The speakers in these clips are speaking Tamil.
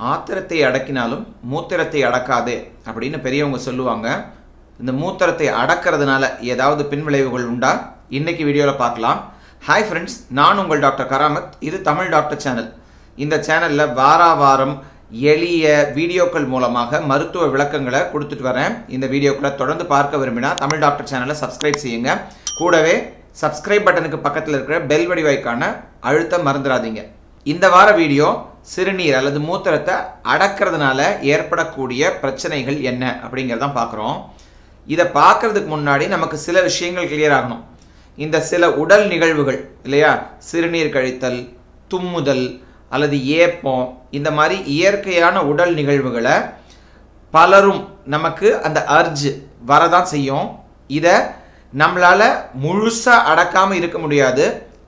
ஆத்திரத்தை அடக்கினாலும் மூத்திரத்தை அடக்காதே அப்படின்னு பெரியவங்க சொல்லுவாங்க. இந்த மூத்திரத்தை அடக்கிறதுனால ஏதாவது பின்விளைவுகள் உண்டா? இன்னைக்கு வீடியோவில் பார்க்கலாம். ஹாய் ஃப்ரெண்ட்ஸ், நான் உங்கள் டாக்டர் கராமத். இது தமிழ் டாக்டர் சேனல். இந்த சேனலில் வாரம் எளிய வீடியோக்கள் மூலமாக மருத்துவ விளக்கங்களை கொடுத்துட்டு வரேன். இந்த வீடியோக்களை தொடர்ந்து பார்க்க விரும்பினா தமிழ் டாக்டர் சேனலை சப்ஸ்கிரைப் செய்யுங்க. கூடவே சப்ஸ்கிரைப் பட்டனுக்கு பக்கத்தில் இருக்கிற பெல் வடிவாய்க்கான அழுத்த மறந்துடாதீங்க. இந்த வார வீடியோ சிறுநீர் அல்லது மூத்திரத்தை அடக்கிறதுனால ஏற்படக்கூடிய பிரச்சனைகள் என்ன அப்படிங்கிறதான் பார்க்குறோம். இதை பார்க்கறதுக்கு முன்னாடி நமக்கு சில விஷயங்கள் கிளியர் ஆகணும். இந்த சில உடல் நிகழ்வுகள் இல்லையா, சிறுநீர் கழித்தல், தும்முதல் அல்லது ஏப்பம், இந்த மாதிரி இயற்கையான உடல் நிகழ்வுகளை பலரும் நமக்கு அந்த அர்ஜ் வரதான் செய்யும். இதை நம்மளால முழுசாக அடக்காமல் இருக்க முடியாது.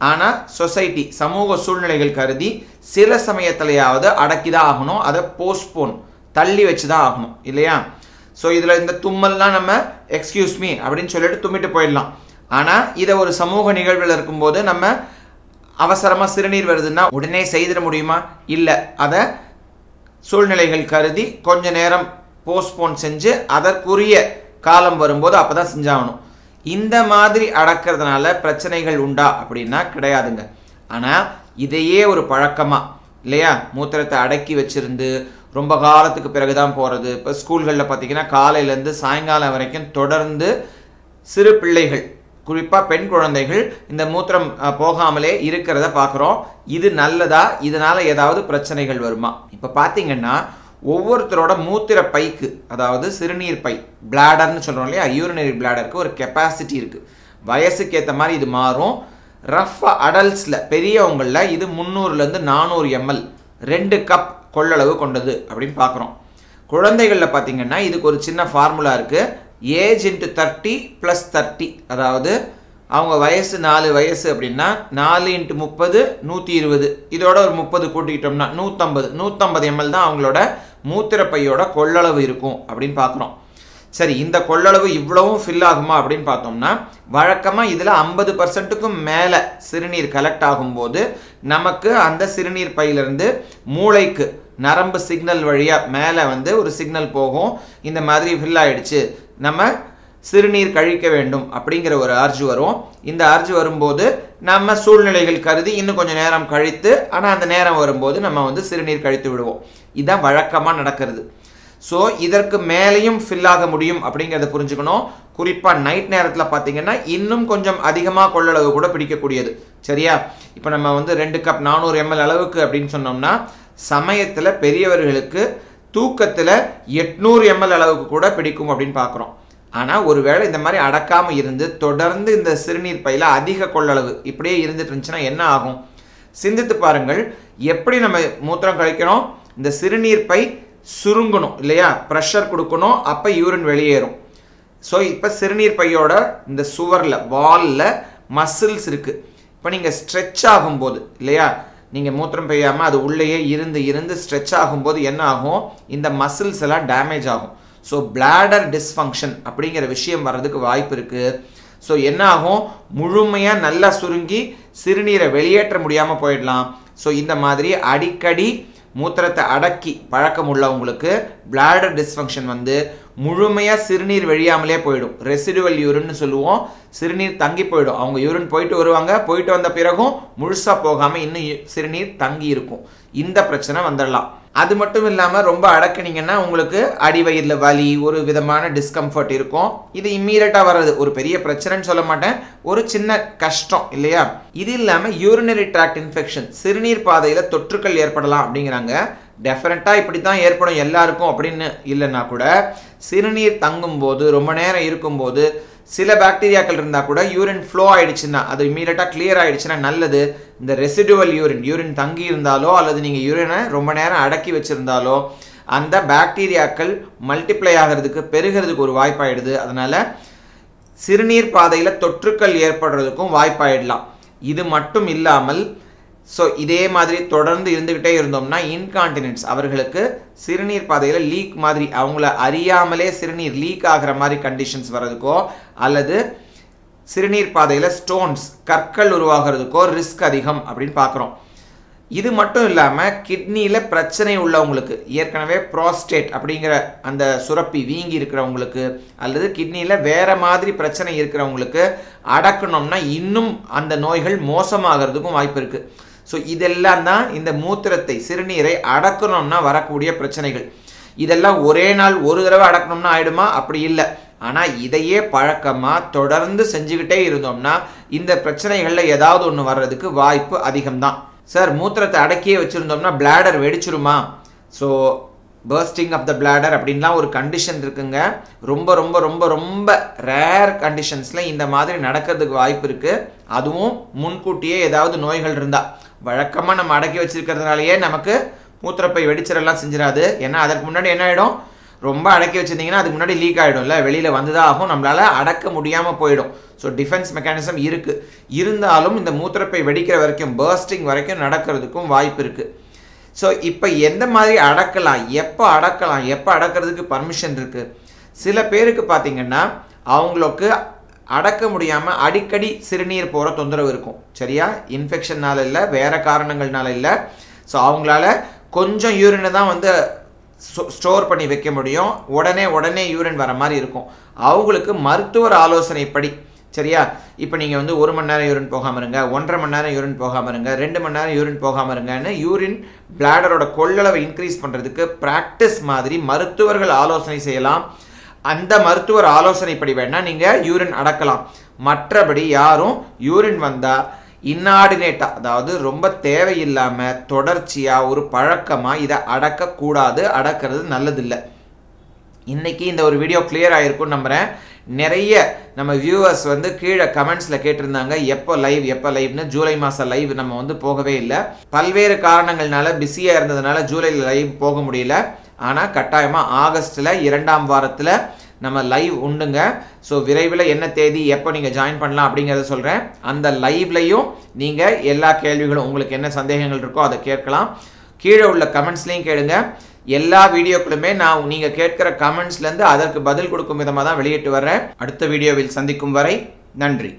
ஆனால் சொசைட்டி சமூக சூழ்நிலைகள் கருதி சில சமயத்திலையாவது அடக்கிதான் ஆகணும். அதை போஸ்ட்போன் தள்ளி வச்சு தான் ஆகணும் இல்லையா? ஸோ இதில் இந்த தும்மல்லாம் நம்ம எக்ஸ்கியூஸ் மீ அப்படின்னு சொல்லிட்டு தும்மிட்டு போயிடலாம். ஆனால் இதை ஒரு சமூக நிகழ்வில் இருக்கும்போது நம்ம அவசரமாக சிறுநீர் வருதுன்னா உடனே செய்திட முடியுமா? இல்லை, அதை சூழ்நிலைகள் கருதி கொஞ்ச நேரம் போஸ்ட்போன் செஞ்சு அதற்குரிய காலம் வரும்போது அப்போ தான் செஞ்சாகணும். இந்த மாதிரி அடக்கிறதுனால பிரச்சனைகள் உண்டா அப்படின்னா கிடையாதுங்க. ஆனால் இதையே ஒரு பழக்கமாக இல்லையா, மூத்திரத்தை அடக்கி வச்சிருந்து ரொம்ப காலத்துக்கு பிறகு தான் போகிறது. இப்போ ஸ்கூல்களில் பார்த்தீங்கன்னா காலையிலேருந்து சாயங்காலம் வரைக்கும் தொடர்ந்து சிறு பிள்ளைகள், குறிப்பாக பெண் குழந்தைகள் இந்த மூத்திரம் போகாமலே இருக்கிறத பார்க்குறோம். இது நல்லதா? இதனால் ஏதாவது பிரச்சனைகள் வருமா? இப்போ பார்த்தீங்கன்னா ஒவ்வொருத்தரோட மூத்திர பைக்கு, அதாவது சிறுநீர் பை, பிளாடர்னு சொல்கிறோம் இல்லையா, யூரினரி பிளாடருக்கு ஒரு கெப்பாசிட்டி இருக்குது. வயசுக்கு ஏற்ற மாதிரி இது மாறும். ரஃபாக அடல்ட்ஸில் பெரியவங்களில் இது 300லேருந்து 400 ml 2 கப் கொள்ளளவு கொண்டது அப்படின்னு பார்க்குறோம். குழந்தைகளில் பார்த்தீங்கன்னா இதுக்கு ஒரு சின்ன ஃபார்முலா இருக்குது. ஏஜ் இன்ட்டு 30 + 30, அதாவது அவங்க வயசு 4 வயசு அப்படின்னா 4 × 30 120, இதோட ஒரு 30 கூட்டிக்கிட்டோம்னா 150 ml தான் அவங்களோட மூத்திரப்பையோட கொள்ளளவு இருக்கும் அப்படின்னு பார்க்குறோம். சரி, இந்த கொள்ளளவு இவ்வளவும் ஃபில் ஆகுமா அப்படின்னு பார்த்தோம்னா வழக்கமாக இதில் 50%க்கும் மேலே சிறுநீர் கலெக்ட் ஆகும்போது நமக்கு அந்த சிறுநீர் பையிலிருந்து மூளைக்கு நரம்பு சிக்னல் வழியாக மேலே ஒரு சிக்னல் போகும். இந்த மாதிரி ஃபில் ஆகிடுச்சு, நம்ம சிறுநீர் கழிக்க வேண்டும் அப்படிங்கிற ஒரு அர்ஜ் வரும். இந்த அர்ஜ் வரும்போது நம்ம சூழ்நிலைகள் கருதி இன்னும் கொஞ்சம் நேரம் கழித்து, ஆனால் அந்த நேரம் வரும்போது நம்ம சிறுநீர் கழித்து விடுவோம். இதுதான் வழக்கமாக நடக்கிறது. ஸோ இதற்கு மேலேயும் ஃபில் ஆக முடியும் அப்படிங்கிறத புரிஞ்சுக்கணும். குறிப்பாக நைட் நேரத்தில் பார்த்தீங்கன்னா இன்னும் கொஞ்சம் அதிகமாக கொள்ளளவு கூட பிடிக்கக்கூடியது. சரியா? இப்போ நம்ம 2 கப் 400 ml அளவுக்கு அப்படின்னு சொன்னோம்னா சமயத்தில் பெரியவர்களுக்கு தூக்கத்தில் 800 ml அளவுக்கு கூட பிடிக்கும் அப்படின்னு பார்க்குறோம். ஆனால் ஒருவேளை இந்த மாதிரி அடக்காமல் இருந்து தொடர்ந்து இந்த சிறுநீர் பையில் அதிக கொள்ளளவு இப்படியே இருந்துட்டு இருந்துச்சுன்னா என்ன ஆகும்? சிந்தித்து பாருங்கள். எப்படி நம்ம மூத்திரம் கழிக்கணும்? இந்த சிறுநீர் பை சுருங்கணும் இல்லையா, ப்ரெஷர் கொடுக்கணும், அப்போ யூரின் வெளியேறும். ஸோ இப்போ சிறுநீர் பையோட இந்த சுவரில் வாலில் மசில்ஸ் இருக்குது. இப்போ நீங்கள் ஸ்ட்ரெச் ஆகும்போது இல்லையா, நீங்கள் மூத்திரம் பெய்யாமல் அது உள்ளேயே இருந்து ஸ்ட்ரெச் ஆகும்போது என்ன ஆகும்? இந்த மசில்ஸ் எல்லாம் டேமேஜ் ஆகும். ஸோ பிளாடர் டிஸ்ஃபங்க்ஷன் அப்படிங்கிற விஷயம் வர்றதுக்கு வாய்ப்பு இருக்குது. ஸோ என்ன ஆகும்? முழுமையாக நல்லா சுருங்கி சிறுநீரை வெளியேற்ற முடியாமல் போயிடலாம். ஸோ இந்த மாதிரி அடிக்கடி மூத்திரத்தை அடக்கி பழக்கம் உள்ளவங்களுக்கு பிளாடர் டிஸ்ஃபங்க்ஷன் முழுமையாக சிறுநீர் வெளியாமலே போயிடும். ரெசிடுவல் யூரின்னு சொல்லுவோம். சிறுநீர் தங்கி போயிடும். அவங்க யூரின் போயிட்டு வருவாங்க, போயிட்டு வந்த பிறகும் முழுசாக போகாமல் இன்னும் சிறுநீர் தங்கி இருக்கும். இந்த பிரச்சனை வந்துடலாம். அது மட்டும் இல்லாமல் ரொம்ப அடக்குனீங்கன்னா உங்களுக்கு அடிவயிறில் வலி, ஒரு விதமான டிஸ்கம்ஃபர்ட் இருக்கும். இது இம்மீடியட்டாக வர்றது ஒரு பெரிய பிரச்சனைன்னு சொல்ல மாட்டேன், ஒரு சின்ன கஷ்டம் இல்லையா? இது இல்லாமல் யூரினரி ட்ராக்ட் இன்ஃபெக்ஷன், சிறுநீர் பாதையில் தொற்றுக்கள் ஏற்படலாம் அப்படிங்கிறாங்க. டெஃபினட்டாக இப்படி தான் ஏற்படும் எல்லாருக்கும் அப்படின்னு இல்லைன்னா கூட சிறுநீர் தங்கும்போது ரொம்ப நேரம் இருக்கும்போது சில பாக்டீரியாக்கள் இருந்தால் கூட யூரின் ஃப்ளோ ஆகிடுச்சுன்னா, அது இம்மீடியட்டாக கிளியர் ஆகிடுச்சுன்னா நல்லது. இந்த ரெசிடுவல் யூரின் தங்கி இருந்தாலோ அல்லது நீங்கள் யூரினை ரொம்ப நேரம் அடக்கி வச்சுருந்தாலோ அந்த பாக்டீரியாக்கள் மல்டிப்ளை ஆகிறதுக்கு, பெருகிறதுக்கு ஒரு வாய்ப்பாயிடுது. அதனால் சிறுநீர் பாதையில் தொற்றுக்கள் ஏற்படுறதுக்கும் வாய்ப்பாயிடலாம். இது மட்டும் இல்லாமல் ஸோ இதே மாதிரி தொடர்ந்து இருந்துக்கிட்டே இருந்தோம்னா இன்கான்டினன்ஸ், அவர்களுக்கு சிறுநீர் பாதையில் லீக் மாதிரி, அவங்கள அறியாமலே சிறுநீர் லீக் ஆகிற மாதிரி கண்டிஷன்ஸ் வர்றதுக்கோ அல்லது சிறுநீர் பாதையில் ஸ்டோன்ஸ், கற்கள் உருவாகிறதுக்கோ ரிஸ்க் அதிகம் அப்படின்னு பார்க்குறோம். இது மட்டும் இல்லாமல் கிட்னியில் பிரச்சனை உள்ளவங்களுக்கு, ஏற்கனவே ப்ராஸ்டேட் அப்படிங்கிற அந்த சுரப்பி வீங்கி இருக்கிறவங்களுக்கு அல்லது கிட்னியில் வேற மாதிரி பிரச்சனை இருக்கிறவங்களுக்கு அடக்கணும்னா இன்னும் அந்த நோய்கள் மோசமாகிறதுக்கும் வாய்ப்பு இருக்குது. ஸோ இதெல்லாம் தான் இந்த மூத்திரத்தை சிறுநீரை அடக்கணும்னா வரக்கூடிய பிரச்சனைகள். இதெல்லாம் ஒரே நாள் ஒரு தடவை அடக்கணும்னா ஆயிடுமா? அப்படி இல்லை. ஆனால் இதையே பழக்கமாக தொடர்ந்து செஞ்சுக்கிட்டே இருந்தோம்னா இந்த பிரச்சனைகளில் ஏதாவது ஒன்று வர்றதுக்கு வாய்ப்பு அதிகம்தான். சார், மூத்திரத்தை அடக்கியே வச்சுருந்தோம்னா பிளாடர் வெடிச்சிருமா? So bursting of the bladder அப்படின்லாம் ஒரு கண்டிஷன் இருக்குங்க. ரொம்ப ரொம்ப ரொம்ப ரொம்ப ரேர் கண்டிஷன்ஸில் இந்த மாதிரி நடக்கிறதுக்கு வாய்ப்பு இருக்குது. அதுவும் முன்கூட்டியே ஏதாவது நோய்கள் இருந்தால். வழக்கமாக நம்ம அடக்கி வச்சிருக்கிறதுனாலேயே நமக்கு மூத்திரப்பை வெடிச்சிடலாம் செஞ்சிடாது. ஏன்னா அதற்கு முன்னாடி என்ன ஆகிடும், ரொம்ப அடக்கி வச்சுருந்தீங்கன்னா அதுக்கு முன்னாடி லீக் ஆகிடும்ல, வெளியில் வந்து தான் ஆகும், நம்மளால் அடக்க முடியாமல் போயிடும். ஸோ டிஃபென்ஸ் மெக்கானிசம் இருக்குது. இருந்தாலும் இந்த மூத்திரப்பை வெடிக்கிற வரைக்கும், பர்ஸ்டிங் வரைக்கும் நடக்கிறதுக்கும் வாய்ப்பு இருக்குது. ஸோ இப்போ எந்த மாதிரி அடக்கலாம், எப்போ அடக்கலாம், எப்போ அடக்கிறதுக்கு பர்மிஷன் இருக்குது? சில பேருக்கு பார்த்திங்கன்னா அவங்களுக்கு அடக்க முடியாமல் அடிக்கடி சிறுநீர் போகிற தொந்தரவு இருக்கும். சரியா? இன்ஃபெக்ஷனால் இல்லை, வேறு காரணங்கள்னால இல்லை. ஸோ அவங்களால கொஞ்சம் யூரினை தான் வந்து ஸ்டோர் பண்ணி வைக்க முடியும். உடனே யூரின் வர மாதிரி இருக்கும். அவங்களுக்கு மருத்துவர் ஆலோசனைப்படி, சரியா, இப்போ நீங்கள் வந்து 1 மணி நேரம் யூரின் போகாமல் இருங்க, 1.5 மணி நேரம் யூரின் போகாமல் இருங்க, 2 மணி நேரம் யூரின் போகாமல் இருங்கன்னு யூரின் பிளாடரோட கொள்ளளவை இன்க்ரீஸ் பண்ணுறதுக்கு ப்ராக்டிஸ் மாதிரி மருத்துவர்கள் ஆலோசனை செய்யலாம். அந்த மருத்துவர் ஆலோசனைப்படி வேணால் நீங்கள் யூரின் அடக்கலாம். மற்றபடி யாரும் யூரின் வந்தால் இன்னார்டினேட்டாக, அதாவது ரொம்ப தேவையில்லாமல் தொடர்ச்சியாக ஒரு பழக்கமாக இதை அடக்கக்கூடாது. அடக்கிறது நல்லதில்லை. இன்றைக்கி இந்த ஒரு வீடியோ கிளியர் ஆகிருக்குன்னு நம்புகிறேன். நிறைய நம்ம வியூவர்ஸ் வந்து கீழே கமெண்ட்ஸில் கேட்டிருந்தாங்க எப்போ லைவ்னு. ஜூலை மாதம் லைவ் நம்ம வந்து போகவே இல்லை. பல்வேறு காரணங்கள்னால பிஸியாக இருந்ததுனால ஜூலையில் லைவ் போக முடியல. ஆனால் கட்டாயமாக ஆகஸ்ட்டில் 2ஆம் வாரத்தில் நம்ம லைவ் உண்டுங்க. ஸோ விரைவில் என்ன தேதி, எப்போ நீங்கள் ஜாயின் பண்ணலாம் அப்படிங்கிறத சொல்கிறேன். அந்த லைவ்லையும் நீங்கள் எல்லா கேள்விகளும், உங்களுக்கு என்ன சந்தேகங்கள் இருக்கோ அதை கேட்கலாம். கீழே உள்ள கமெண்ட்ஸ்லையும் கேளுங்க. எல்லா வீடியோக்களுமே நான் நீங்கள் கேட்கிற கமெண்ட்ஸ்லேருந்து அதற்கு பதில் கொடுக்கும் விதமாக தான் வெளியிட்டு வர்றேன். அடுத்த வீடியோவில் சந்திக்கும் வரை நன்றி.